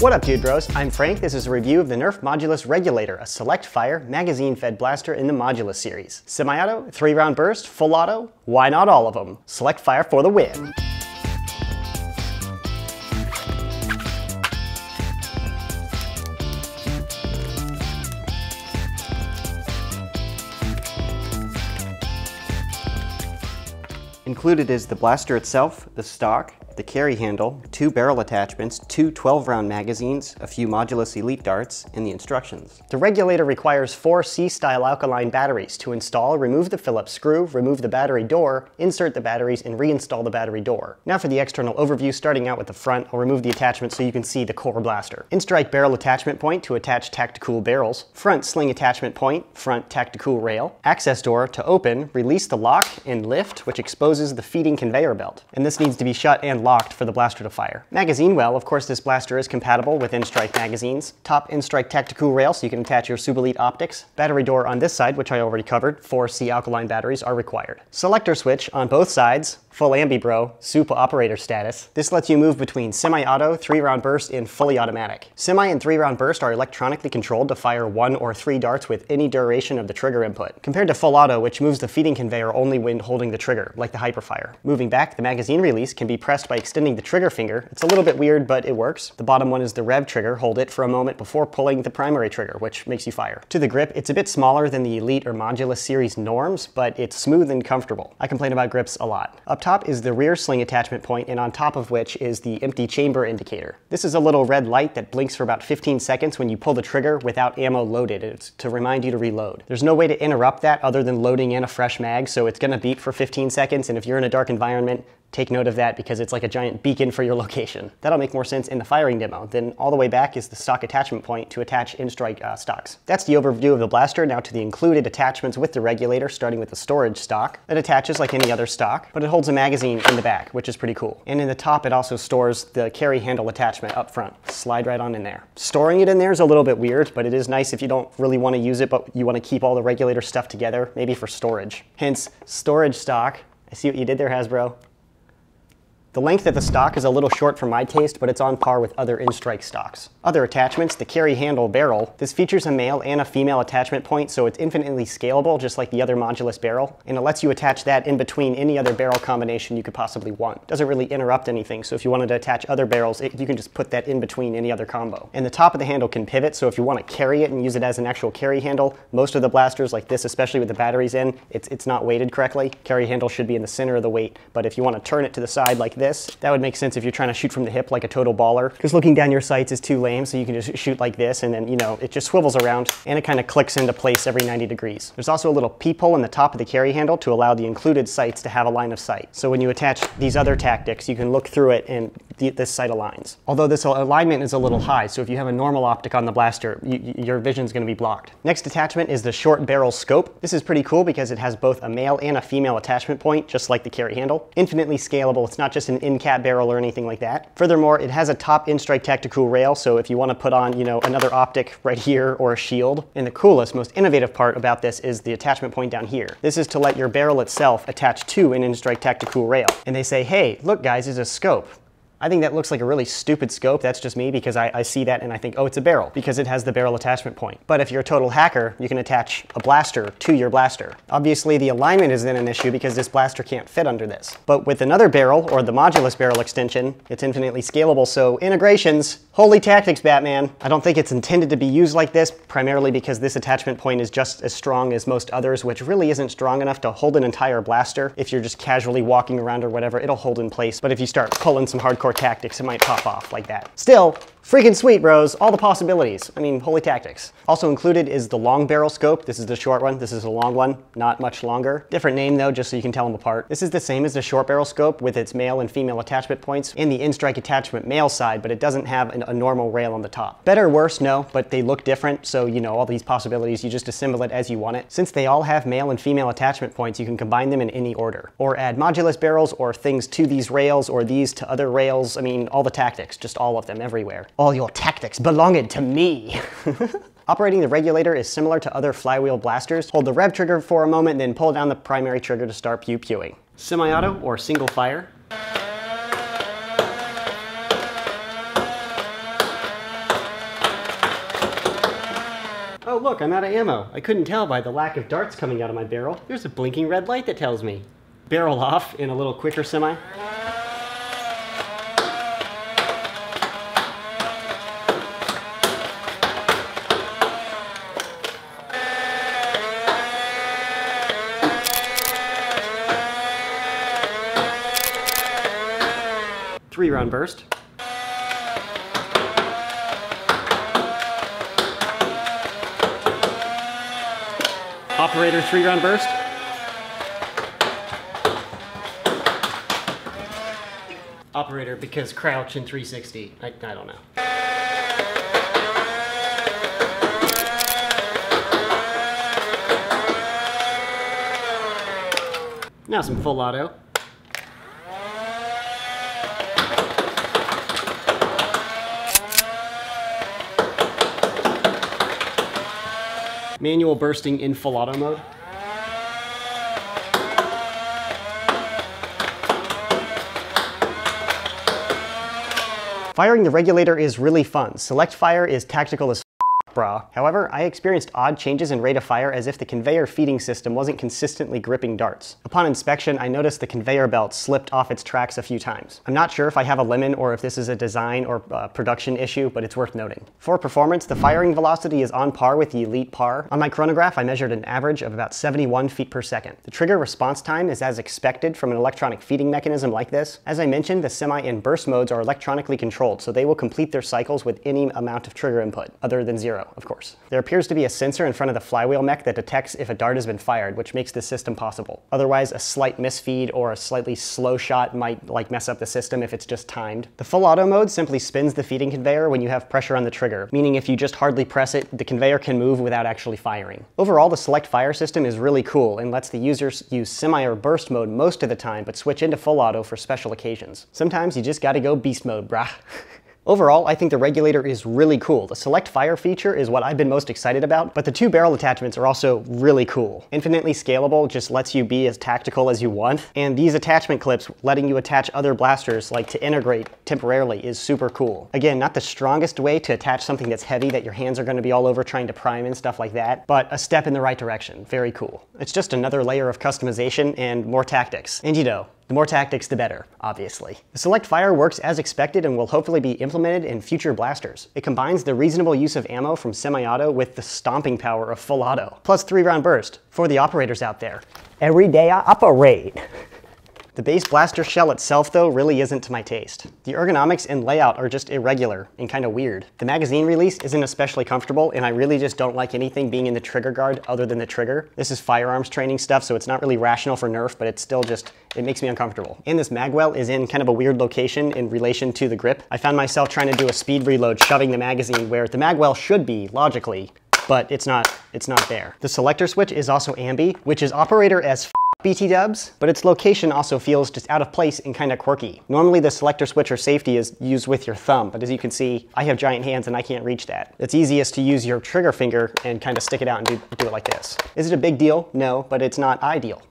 What up, dude bros? I'm Frank. This is a review of the Nerf Modulus Regulator, a select fire, magazine-fed blaster in the Modulus series. Semi-auto, 3-round burst, full auto, why not all of them? Select fire for the win. Included is the blaster itself, the stock, the carry handle, 2 barrel attachments, 2 12-round magazines, a few Modulus Elite darts, and the instructions. The regulator requires 4 C-style alkaline batteries to install, remove the Phillips screw, remove the battery door, insert the batteries, and reinstall the battery door. Now for the external overview, starting out with the front, I'll remove the attachment so you can see the core blaster. In-strike barrel attachment point to attach tactical barrels, front sling attachment point, front tactical rail, access door to open, release the lock, and lift, which exposes the feeding conveyor belt. And this needs to be shut and locked for the blaster to fire. Magazine well, of course this blaster is compatible with in-strike magazines. Top in-strike tactical rail so you can attach your Subalite optics. Battery door on this side, which I already covered, 4 C alkaline batteries are required. Selector switch on both sides. Full ambi bro, super operator status. This lets you move between semi-auto, 3-round burst, and fully automatic. Semi and 3-round burst are electronically controlled to fire 1 or 3 darts with any duration of the trigger input, compared to full auto, which moves the feeding conveyor only when holding the trigger, like the Hyperfire. Moving back, the magazine release can be pressed by extending the trigger finger. It's a little bit weird, but it works. The bottom one is the rev trigger. Hold it for a moment before pulling the primary trigger, which makes you fire. To the grip, it's a bit smaller than the Elite or Modulus series norms, but it's smooth and comfortable. I complain about grips a lot. Up top is the rear sling attachment point, and on top of which is the empty chamber indicator. This is a little red light that blinks for about 15 seconds when you pull the trigger without ammo loaded. It's to remind you to reload. There's no way to interrupt that other than loading in a fresh mag, so it's gonna beep for 15 seconds, and if you're in a dark environment, take note of that because it's like a giant beacon for your location. That'll make more sense in the firing demo. Then all the way back is the stock attachment point to attach in-strike stocks. That's the overview of the blaster. Now to the included attachments with the regulator, starting with the storage stock. It attaches like any other stock, but it holds a magazine in the back, which is pretty cool. And in the top, it also stores the carry handle attachment up front. Slide right on in there. Storing it in there is a little bit weird, but it is nice if you don't really want to use it, but you want to keep all the regulator stuff together, maybe for storage. Hence, storage stock. I see what you did there, Hasbro. The length of the stock is a little short for my taste, but it's on par with other in-strike stocks. Other attachments, the carry handle barrel. This features a male and a female attachment point, so it's infinitely scalable, just like the other Modulus barrel, and it lets you attach that in between any other barrel combination you could possibly want. Doesn't really interrupt anything, so if you wanted to attach other barrels, you can just put that in between any other combo. And the top of the handle can pivot, so if you want to carry it and use it as an actual carry handle, most of the blasters like this, especially with the batteries in, it's not weighted correctly. Carry handle should be in the center of the weight, but if you want to turn it to the side like this, that would make sense if you're trying to shoot from the hip like a total baller, because looking down your sights is too lame, so you can just shoot like this, and then, you know, it just swivels around, and it kind of clicks into place every 90 degrees. There's also a little peephole in the top of the carry handle to allow the included sights to have a line of sight. So when you attach these other tactics, you can look through it and this sight aligns. Although this alignment is a little high, so if you have a normal optic on the blaster, your vision's going to be blocked. Next attachment is the short barrel scope. This is pretty cool because it has both a male and a female attachment point, just like the carry handle. Infinitely scalable. It's not just an in-cap barrel or anything like that. Furthermore, it has a top in-strike tactical rail, so if you want to put on, you know, another optic right here or a shield. And the coolest, most innovative part about this is the attachment point down here. This is to let your barrel itself attach to an in-strike tactical rail. And they say, hey, look guys, it's a scope. I think that looks like a really stupid scope. That's just me because I see that and I think, oh, it's a barrel because it has the barrel attachment point. But if you're a total hacker, you can attach a blaster to your blaster. Obviously, the alignment is then an issue because this blaster can't fit under this. But with another barrel, or the Modulus barrel extension, it's infinitely scalable, so integrations, holy tactics, Batman. I don't think it's intended to be used like this, primarily because this attachment point is just as strong as most others, which really isn't strong enough to hold an entire blaster. If you're just casually walking around or whatever, it'll hold in place. But if you start pulling some hardcore tactics, it might pop off like that. Still, freaking sweet, bros. All the possibilities. I mean, holy tactics. Also included is the long barrel scope. This is the short one. This is the long one. Not much longer. Different name though, just so you can tell them apart. This is the same as the short barrel scope with its male and female attachment points and the in-strike attachment male side, but it doesn't have a normal rail on the top. Better or worse, no, but they look different. So, you know, all these possibilities, you just assemble it as you want it. Since they all have male and female attachment points, you can combine them in any order. Or add Modulus barrels or things to these rails or these to other rails. I mean, all the tactics, just all of them everywhere. All your tactics belonging to me. Operating the regulator is similar to other flywheel blasters. Hold the rev trigger for a moment, then pull down the primary trigger to start pew-pewing. Semi-auto or single fire. look, I'm out of ammo. I couldn't tell by the lack of darts coming out of my barrel. There's a blinking red light that tells me. Barrel off in a little quicker semi. Three-round burst. Operator 3-round burst. Operator because crouch and 360. I don't know. Now some full auto. Manual bursting in full auto mode. Firing the regulator is really fun. Select fire is tactical as brah. However, I experienced odd changes in rate of fire as if the conveyor feeding system wasn't consistently gripping darts. Upon inspection, I noticed the conveyor belt slipped off its tracks a few times. I'm not sure if I have a lemon or if this is a design or production issue, but it's worth noting. For performance, the firing velocity is on par with the Elite Par. On my chronograph, I measured an average of about 71 feet per second. The trigger response time is as expected from an electronic feeding mechanism like this. As I mentioned, the semi and burst modes are electronically controlled, so they will complete their cycles with any amount of trigger input, other than 0. Of course. There appears to be a sensor in front of the flywheel mech that detects if a dart has been fired, which makes this system possible. Otherwise, a slight misfeed or a slightly slow shot might mess up the system if it's just timed. The full auto mode simply spins the feeding conveyor when you have pressure on the trigger, meaning if you just hardly press it, the conveyor can move without actually firing. Overall, the select fire system is really cool and lets the users use semi or burst mode most of the time, but switch into full auto for special occasions. Sometimes you just gotta go beast mode, brah. Overall, I think the regulator is really cool. The select fire feature is what I've been most excited about, but the 2 barrel attachments are also really cool. Infinitely scalable just lets you be as tactical as you want, and these attachment clips letting you attach other blasters to integrate temporarily is super cool. Again, not the strongest way to attach something that's heavy that your hands are going to be all over trying to prime and stuff like that, but a step in the right direction. Very cool. It's just another layer of customization and more tactics. And the more tactics, the better, obviously. The select fire works as expected and will hopefully be implemented in future blasters. It combines the reasonable use of ammo from semi-auto with the stomping power of full auto, plus 3-round burst for the operators out there. Every day I operate. The base blaster shell itself, though, really isn't to my taste. The ergonomics and layout are just irregular and kind of weird. The magazine release isn't especially comfortable, and I really just don't like anything being in the trigger guard other than the trigger. This is firearms training stuff, so it's not really rational for Nerf, but it's still just, it makes me uncomfortable. And this magwell is in kind of a weird location in relation to the grip. I found myself trying to do a speed reload shoving the magazine where the magwell should be, logically, but it's not there. The selector switch is also ambi, which is operator as BT dubs, but its location also feels just out of place and kind of quirky. Normally the selector switch or safety is used with your thumb, but as you can see, I have giant hands and I can't reach that. It's easiest to use your trigger finger and kind of stick it out and do it like this. Is it a big deal? No, but it's not ideal.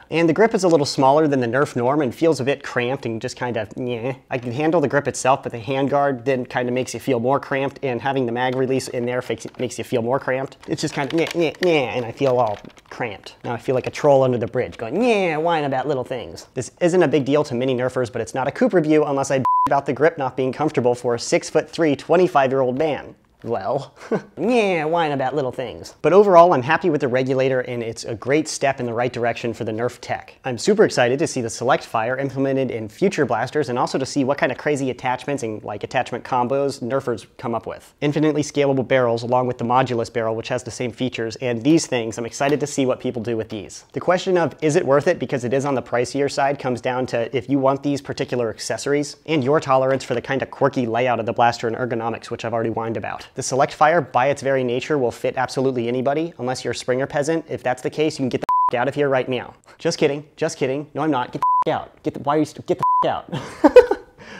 And the grip is a little smaller than the Nerf norm and feels a bit cramped and just kind of nyeh. I can handle the grip itself, but the handguard then kind of makes you feel more cramped, and having the mag release in there makes you feel more cramped. It's just kind of nyeh, nyeh, nyeh, and I feel all cramped. Now I feel like a troll under the bridge going, yeah, whine about little things. This isn't a big deal to many Nerfers, but it's not a Coop review unless I about the grip not being comfortable for a 6'3", 25-year-old man. Well, yeah, whine about little things. But overall, I'm happy with the regulator, and it's a great step in the right direction for the Nerf tech. I'm super excited to see the select fire implemented in future blasters, and also to see what kind of crazy attachments and attachment combos Nerfers come up with. Infinitely scalable barrels along with the Modulus barrel, which has the same features, and these things, I'm excited to see what people do with these. The question of is it worth it because it is on the pricier side comes down to if you want these particular accessories and your tolerance for the kind of quirky layout of the blaster and ergonomics, which I've already whined about. The select fire, by its very nature, will fit absolutely anybody, unless you're a Springer peasant. If that's the case, you can get the f out of here right now. Just kidding, just kidding. No, I'm not. Get the f out. Why are you get the f out?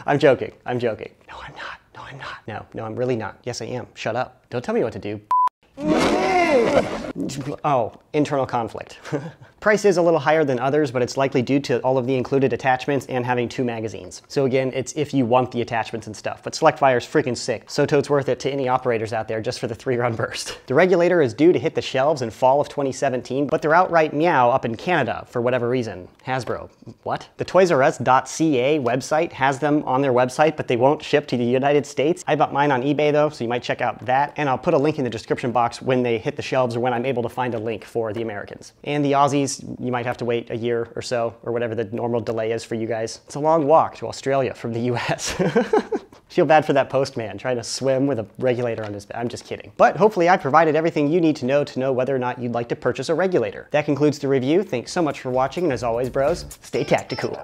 I'm joking, I'm joking. No, I'm not. No, I'm not. No, I'm really not. Yes, I am. Shut up. Don't tell me what to do. Oh, internal conflict. Price is a little higher than others, but it's likely due to all of the included attachments and having 2 magazines. So again, it's if you want the attachments and stuff, but Select Fire's freaking sick, so totes worth it to any operators out there just for the 3-round burst. The regulator is due to hit the shelves in fall of 2017, but they're outright meow up in Canada for whatever reason. Hasbro, what? The ToysRUs.ca website has them on their website, but they won't ship to the United States. I bought mine on eBay though, so you might check out that, and I'll put a link in the description box when they hit the shelves or when I'm able to find a link for the Americans. And the Aussies, you might have to wait a year or so, or whatever the normal delay is for you guys. It's a long walk to Australia from the US. Feel bad for that postman trying to swim with a regulator on his back. I'm just kidding. But hopefully I provided everything you need to know whether or not you'd like to purchase a regulator. That concludes the review. Thanks so much for watching, and as always, bros, stay tactical.